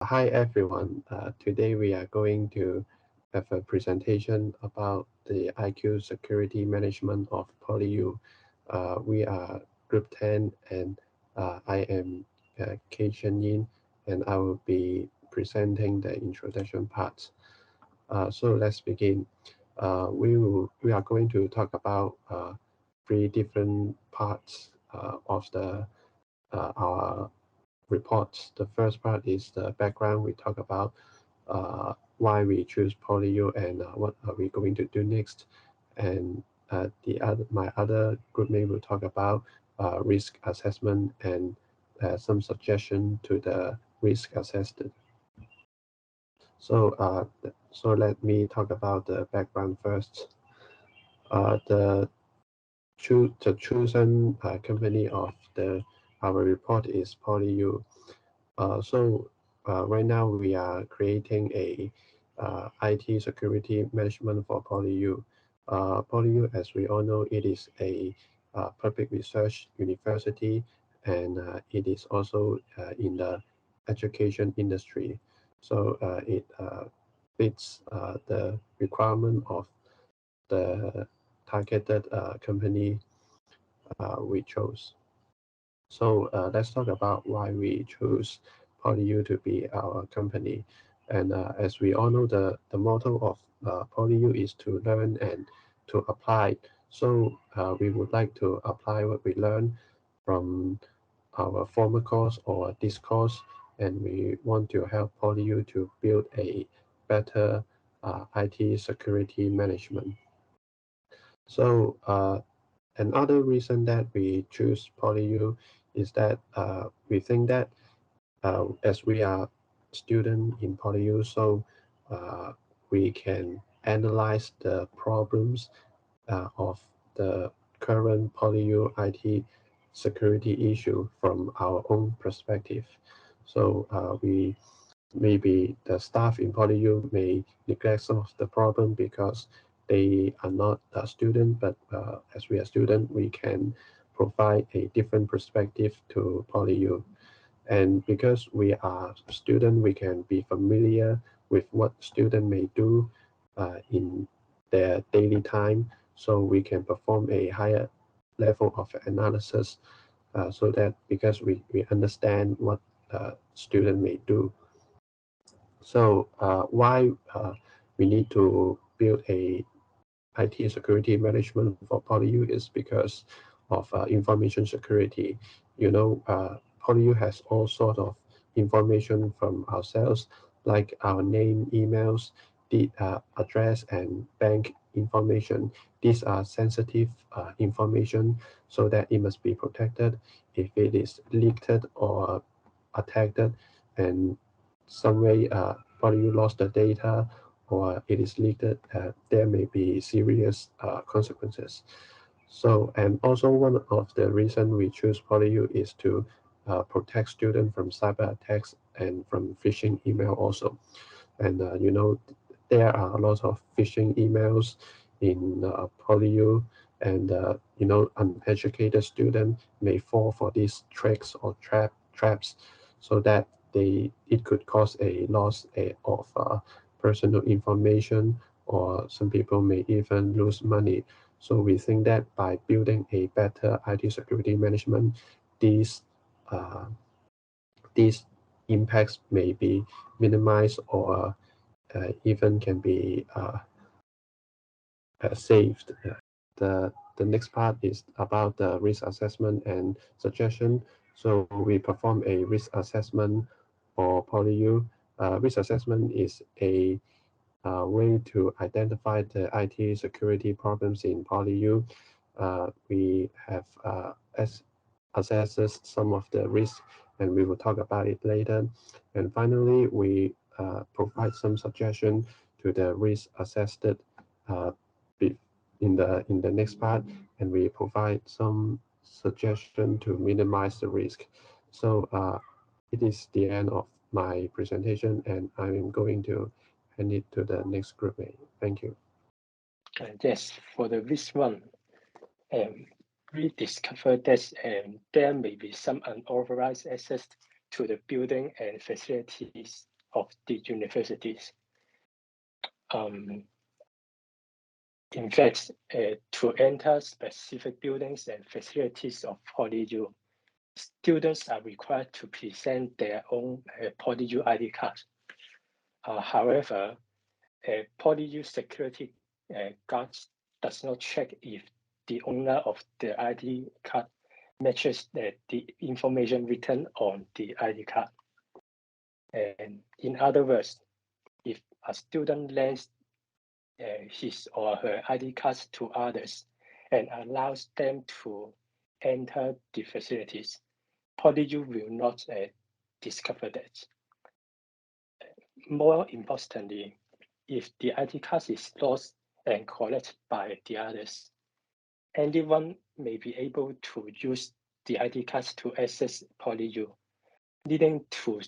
Hi everyone. Today we are going to have a presentation about the IQ security management of PolyU. We are Group 10 and I am Kei Chen Yin and I will be presenting the introduction part. So let's begin. We are going to talk about three different parts of our reports. The first part is the background. We talk about why we choose PolyU and what are we going to do next. And my other groupmate will talk about risk assessment and some suggestion to the risk assessed. So let me talk about the background first. The chosen company of our report is PolyU. Right now we are creating a IT security management for PolyU. PolyU, as we all know, it is a public research university, and it is also in the education industry. It fits the requirement of the targeted company we chose. Let's talk about why we choose PolyU to be our company. And as we all know, the motto of PolyU is to learn and to apply. We would like to apply what we learn from our former course or this course, and we want to help PolyU to build a better IT security management. Another reason that we choose PolyU is that we think that as we are student in PolyU, uh, we can analyze the problems of the current PolyU IT security issue from our own perspective. We maybe the staff in PolyU may neglect some of the problem because they are not a student, but as we are student, we can provide a different perspective to PolyU. And because we are student, we can be familiar with what student may do in their daily time, so we can perform a higher level of analysis so that because we understand what student may do. Why we need to build a IT security management for PolyU is because of information security. PolyU has all sort of information from ourselves, like our name, emails, the address, and bank information. These are sensitive information, so that it must be protected. If it is leaked or attacked, and some way PolyU lost the data or it is leaked, there may be serious consequences. And also one of the reason we choose PolyU is to protect students from cyber attacks and from phishing email also. And there are a lot of phishing emails in PolyU, and uneducated students may fall for these tricks or traps, so that it could cause a loss of personal information, or some people may even lose money. So we think that by building a better IT security management, these uh, these impacts may be minimized, or even can be saved. The next part is about the risk assessment and suggestion. So we perform a risk assessment for PolyU. Risk assessment is a way to identify the IT security problems in PolyU. We have assesses some of the risks, and we will talk about it later. And finally, we provide some suggestion to the risk assessed uh, in the next part, and we provide some suggestion to minimize the risk. It is the end of my presentation, and I am going to hand it to the next group mate. Thank you. Yes, for the risk one, we discovered that there may be some unauthorized access to the building and facilities of the universities. In fact, to enter specific buildings and facilities of PolyU, students are required to present their own PolyU ID card. However, PolyU security guards does not check if the owner of the ID card matches the information written on the ID card. And in other words, if a student lends his or her ID cards to others and allows them to enter the facilities, PolyU will not discover that. More importantly, if the ID card is lost and collected by the others, anyone may be able to use the ID cards to access PolyU, leading to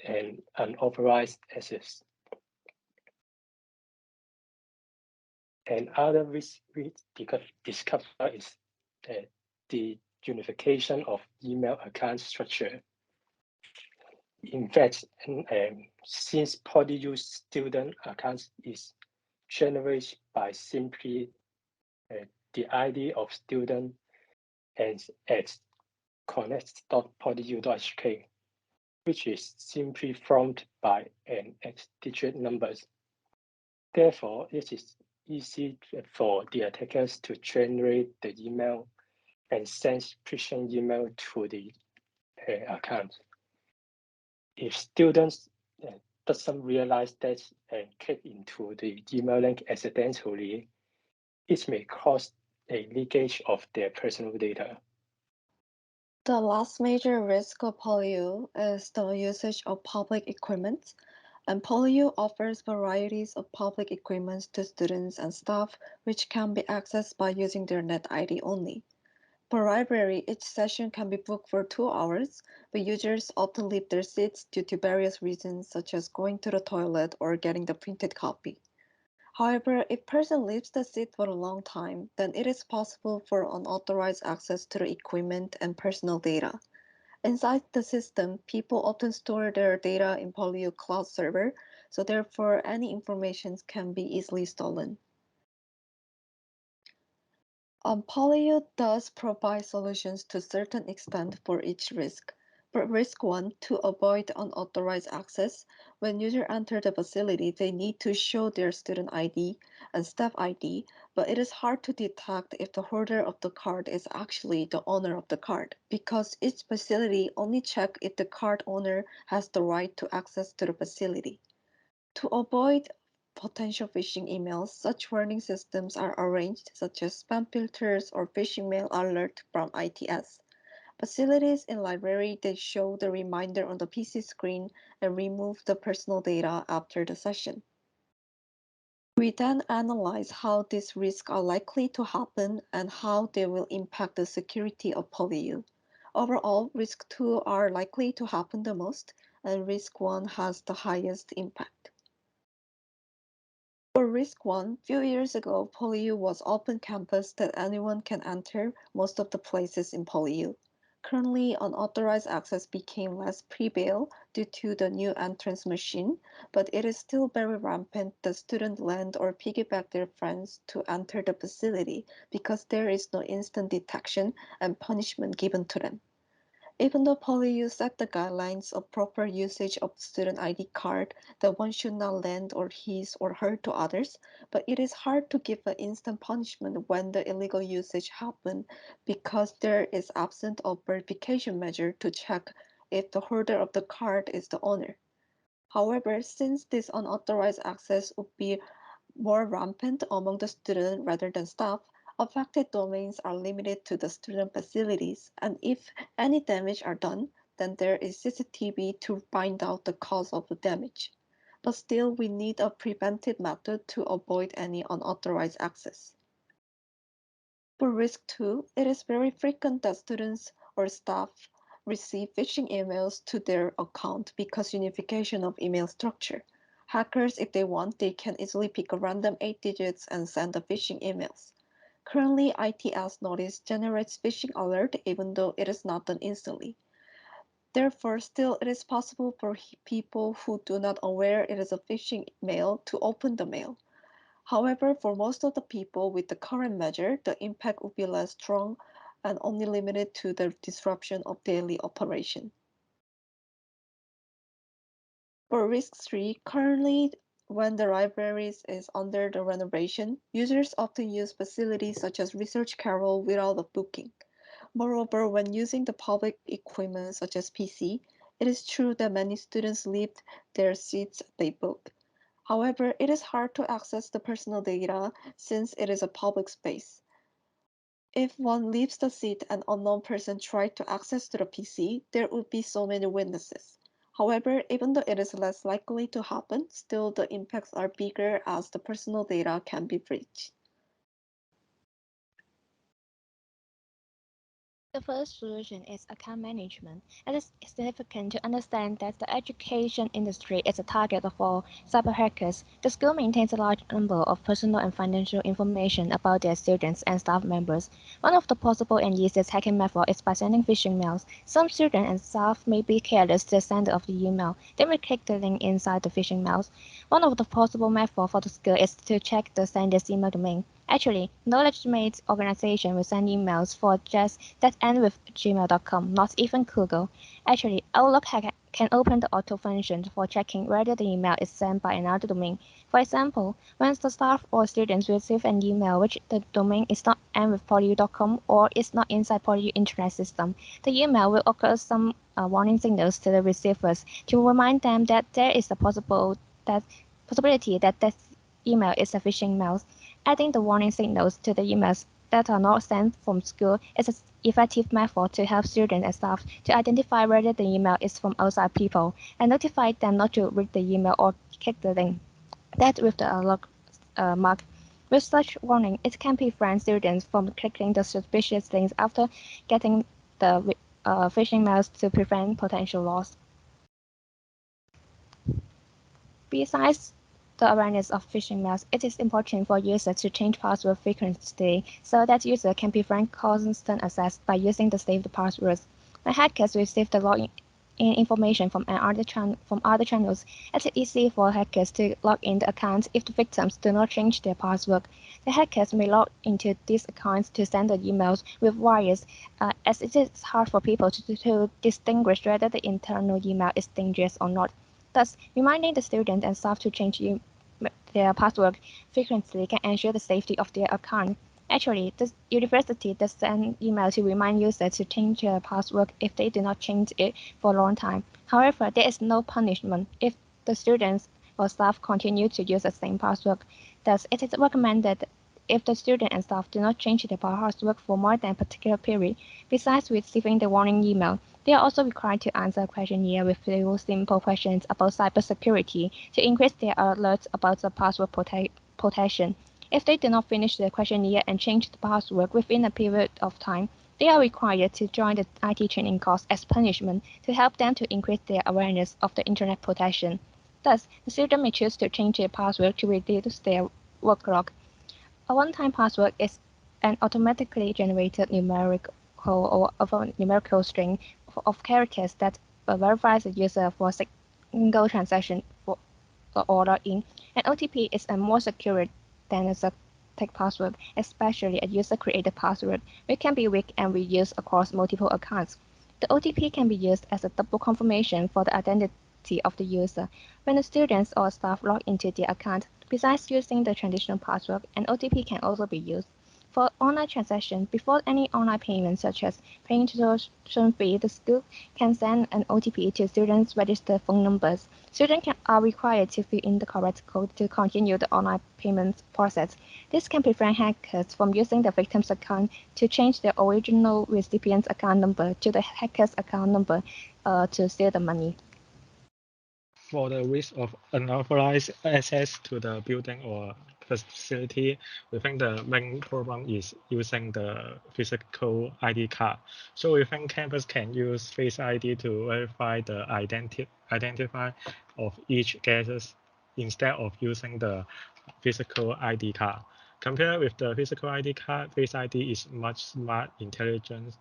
an unauthorized access. And other risk we discover is the unification of email account structure. In fact, since PolyU student accounts is generated by simply the ID of student and at connect.polyu.hk, which is simply formed by an 8-digit numbers. Therefore, it is easy for the attackers to generate the email and send phishing email to the account. If students doesn't realize that and click into the email link accidentally, it may cause a leakage of their personal data. The last major risk of PolyU is the usage of public equipment, and PolyU offers varieties of public equipment to students and staff which can be accessed by using their net ID only. For library, each session can be booked for 2 hours, but users often leave their seats due to various reasons such as going to the toilet or getting the printed copy. However, if person leaves the seat for a long time, then it is possible for unauthorized access to the equipment and personal data. Inside the system, people often store their data in PolyU cloud server, so therefore any information can be easily stolen. PolyU does provide solutions to a certain extent for each risk. For risk 1, to avoid unauthorized access, when users enter the facility, they need to show their student ID and staff ID, but it is hard to detect if the holder of the card is actually the owner of the card, because each facility only checks if the card owner has the right to access to the facility. To avoid potential phishing emails, such warning systems are arranged, such as spam filters or phishing mail alert from ITS. Facilities in library, they show the reminder on the PC screen and remove the personal data after the session. We then analyze how these risks are likely to happen and how they will impact the security of PolyU. Overall, risk 2 are likely to happen the most, and risk 1 has the highest impact. For risk 1, few years ago, PolyU was open campus that anyone can enter most of the places in PolyU. Currently, unauthorized access became less prevail due to the new entrance machine, but it is still very rampant that students lend or piggyback their friends to enter the facility because there is no instant detection and punishment given to them. Even though PolyU set the guidelines of proper usage of student ID card that one should not lend or his or her to others, but it is hard to give an instant punishment when the illegal usage happens because there is absence of verification measure to check if the holder of the card is the owner. However, since this unauthorized access would be more rampant among the students rather than staff, affected domains are limited to the student facilities, and if any damage are done, then there is CCTV to find out the cause of the damage. But still, we need a preventive method to avoid any unauthorized access. For risk 2, it is very frequent that students or staff receive phishing emails to their account because unification of email structure. Hackers, if they want, they can easily pick a random 8 digits and send the phishing emails. Currently, ITS Notice generates phishing alert even though it is not done instantly. Therefore, still it is possible for people who do not aware it is a phishing mail to open the mail. However, for most of the people with the current measure, the impact would be less strong and only limited to the disruption of daily operation. For risk 3, currently when the library is under the renovation, users often use facilities such as Research Carol without a booking. Moreover, when using the public equipment such as PC, it is true that many students leave their seats they book. However, it is hard to access the personal data since it is a public space. If one leaves the seat and an unknown person tried to access to the PC, there would be so many witnesses. However, even though it is less likely to happen, still the impacts are bigger as the personal data can be breached. The first solution is account management. It is significant to understand that the education industry is a target for cyber hackers. The school maintains a large number of personal and financial information about their students and staff members. One of the possible and easiest hacking methods is by sending phishing mails. Some students and staff may be careless to the sender of the email. They may click the link inside the phishing mails. One of the possible methods for the school is to check the sender's email domain. Actually, knowledge-made organizations will send emails for just that end with gmail.com, not even Google. Actually, Outlook can open the auto function for checking whether the email is sent by another domain. For example, when the staff or students receive an email which the domain is not end with polyu.com or is not inside Polyu internet system, the email will occur some warning signals to the receivers to remind them that there is a possibility that this email is a phishing mail. Adding the warning signals to the emails that are not sent from school is an effective method to help students and staff to identify whether the email is from outside people and notify them not to read the email or click the link. That with the alert mark. With such warning, it can prevent students from clicking the suspicious links after getting the phishing mails to prevent potential loss. Besides the awareness of phishing mails, it is important for users to change password frequently so that users can prevent constant access by using the saved passwords. When hackers receive the login information from other channels, it is easy for hackers to log in the accounts if the victims do not change their password. The hackers may log into these accounts to send the emails with wires, as it is hard for people to distinguish whether the internal email is dangerous or not. Thus, reminding the students and staff to change their password frequently can ensure the safety of their account. Actually, the university does send email to remind users to change their password if they do not change it for a long time. However, there is no punishment if the students or staff continue to use the same password. Thus, it is recommended if the student and staff do not change their password for more than a particular period. Besides receiving the warning email, they are also required to answer a questionnaire with few simple questions about cybersecurity to increase their alerts about the password protection. If they do not finish the questionnaire and change the password within a period of time, they are required to join the IT training course as punishment to help them to increase their awareness of the internet protection. Thus, the student may choose to change their password to reduce their workload. A one-time password is an automatically generated numerical or of a numerical string of characters that verifies the user for a single transaction or login. An OTP is a more secure than a static password, especially a user-created password, which can be weak and reused across multiple accounts. The OTP can be used as a double confirmation for the identity of the user. When the students or staff log into their account, besides using the traditional password, an OTP can also be used. For online transactions, before any online payment such as paying tuition fee, the school can send an OTP to students' registered phone numbers. Students are required to fill in the correct code to continue the online payment process. This can prevent hackers from using the victim's account to change their original recipient's account number to the hacker's account number to steal the money. For the risk of unauthorized access to the building or facility, we think the main problem is using the physical ID card. So we think campus can use Face ID to verify the identify of each guest instead of using the physical ID card. Compared with the physical ID card, Face ID is much smart, intelligent,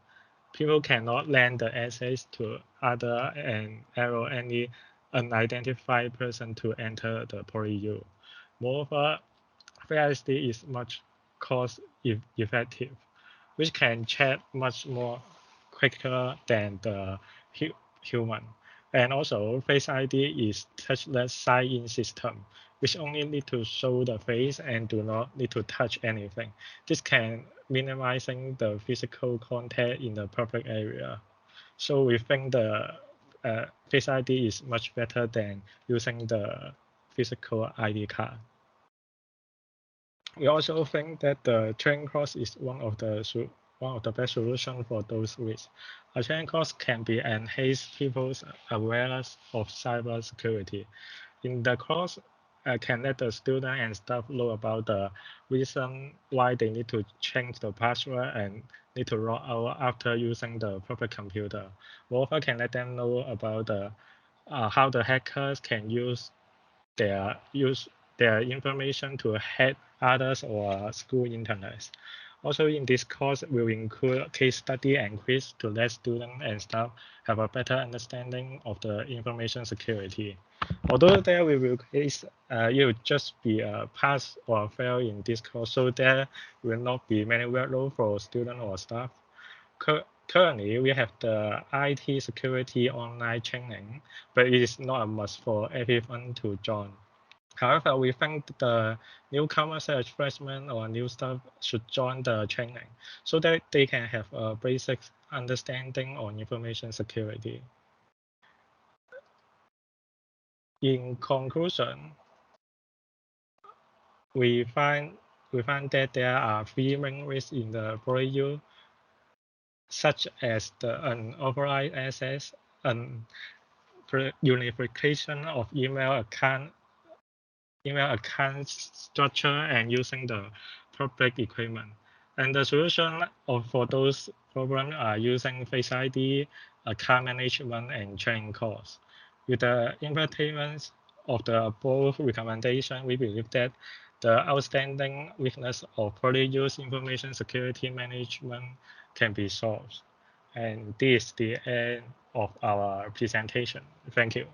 people cannot lend the access to other and allow any unidentified person to enter the PolyU. Moreover, Face ID is much cost effective, which can check much more quicker than the human. And also, Face ID is touchless sign-in system, which only need to show the face and do not need to touch anything. This can minimizing the physical contact in the public area. So we think the Face ID is much better than using the physical ID card. We also think that the training course is one of the best solutions for those risks. A training course can be enhance people's awareness of cybersecurity. In the course, can let the student and staff know about the reason why they need to change the password and need to log out after using the public computer. Moreover, can let them know about the how the hackers can use their information to hack others or school internet. Also, in this course, we will include case study and quiz to let students and staff have a better understanding of the information security. Although there we will case, it will just be a pass or fail in this course, so there will not be many workload for students or staff. Currently, we have the IT security online training, but it is not a must for everyone to join. However, we think the newcomers such freshmen or new staff should join the training so that they can have a basic understanding on information security. In conclusion, we find that there are three main risks in the PolyU, such as the unauthorized access, unification of email account structure, and using the public equipment. And the solution for those problems are using Face ID, account management, and training course. With the implementation of the above recommendation, we believe that the outstanding weakness of PolyU's information security management can be solved. And this is the end of our presentation. Thank you.